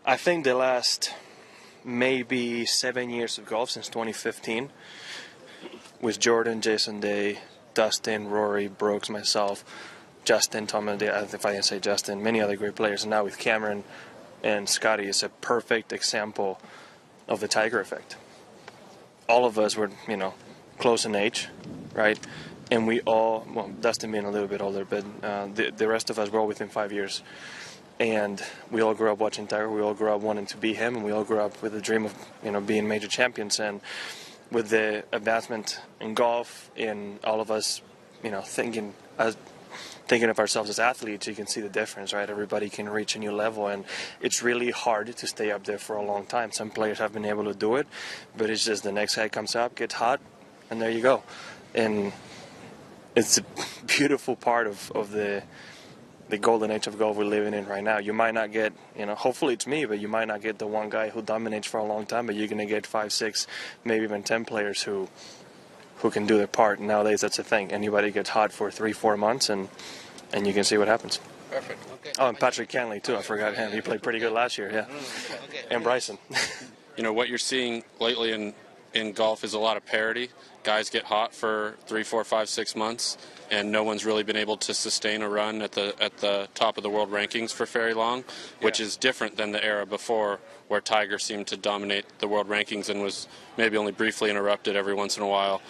I think the last maybe 7 years of golf, since 2015, with Jordan, Jason Day, Dustin, Rory, Brooks, myself, Justin, Tom, and if I didn't say Justin, many other great players, and now with Cameron and Scotty, is a perfect example of the Tiger effect. All of us were, close in age, right? And we all, well, Dustin being a little bit older, but the rest of us were all within 5 years. And we all grew up watching Tiger. We all grew up wanting to be him, and we all grew up with the dream of, being major champions. And with the advancement in golf, in all of us, thinking of ourselves as athletes, you can see the difference, right? Everybody can reach a new level, and it's really hard to stay up there for a long time. Some players have been able to do it, but it's just the next guy comes up, gets hot, and there you go. And it's a beautiful part of the golden age of golf we're living in right now. You might not get, hopefully it's me, but you might not get the one guy who dominates for a long time, but you're going to get 5, 6, maybe even 10 players who can do their part. Nowadays, that's a thing. Anybody gets hot for 3, 4 months, and you can see what happens. Perfect. Okay. Oh, and Patrick Cantlay, too. I forgot him. He played pretty good last year, yeah. Okay. And Bryson. What you're seeing lately in golf is a lot of parity. Guys get hot for 3, 4, 5, 6 months, and no one's really been able to sustain a run at the top of the world rankings for very long, which is different than the era before, where Tiger seemed to dominate the world rankings and was maybe only briefly interrupted every once in a while,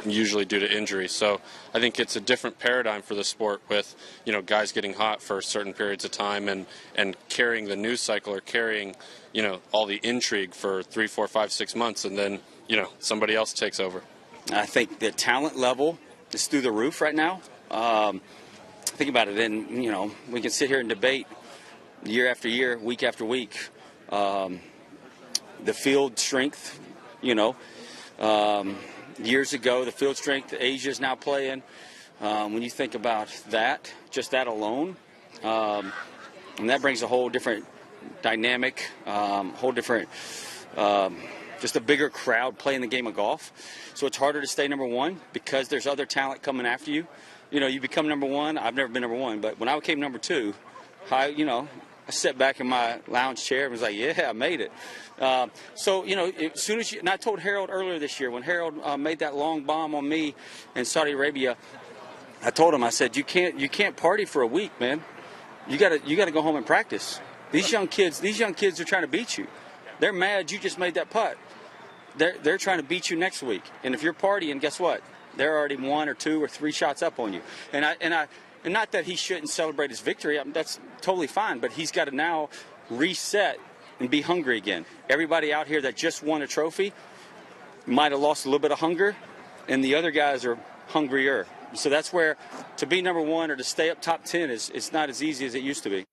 usually due to injury. So I think it's a different paradigm for the sport with, guys getting hot for certain periods of time and carrying the news cycle or carrying, all the intrigue for 3, 4, 5, 6 months, and then, somebody else takes over. I think the talent level is through the roof right now. Think about it, and we can sit here and debate year after year, week after week, the field strength. Years ago, the field strength Asia's now playing. When you think about that, just that alone, and that brings a whole different dynamic, whole different. Just a bigger crowd playing the game of golf. So it's harder to stay number one because there's other talent coming after you. You become number one. I've never been number one, but when I became number two, I sat back in my lounge chair and was like, yeah, I made it. So, as soon as and I told Harold earlier this year, when Harold made that long bomb on me in Saudi Arabia, I told him, I said, you can't party for a week, man. You gotta go home and practice. These young kids are trying to beat you. They're mad you just made that putt. They're trying to beat you next week. And if you're partying, guess what? They're already 1 or 2 or 3 shots up on you. And not that he shouldn't celebrate his victory. That's totally fine. But he's got to now reset and be hungry again. Everybody out here that just won a trophy might have lost a little bit of hunger, and the other guys are hungrier. So that's where to be number one or to stay up top 10 is not as easy as it used to be.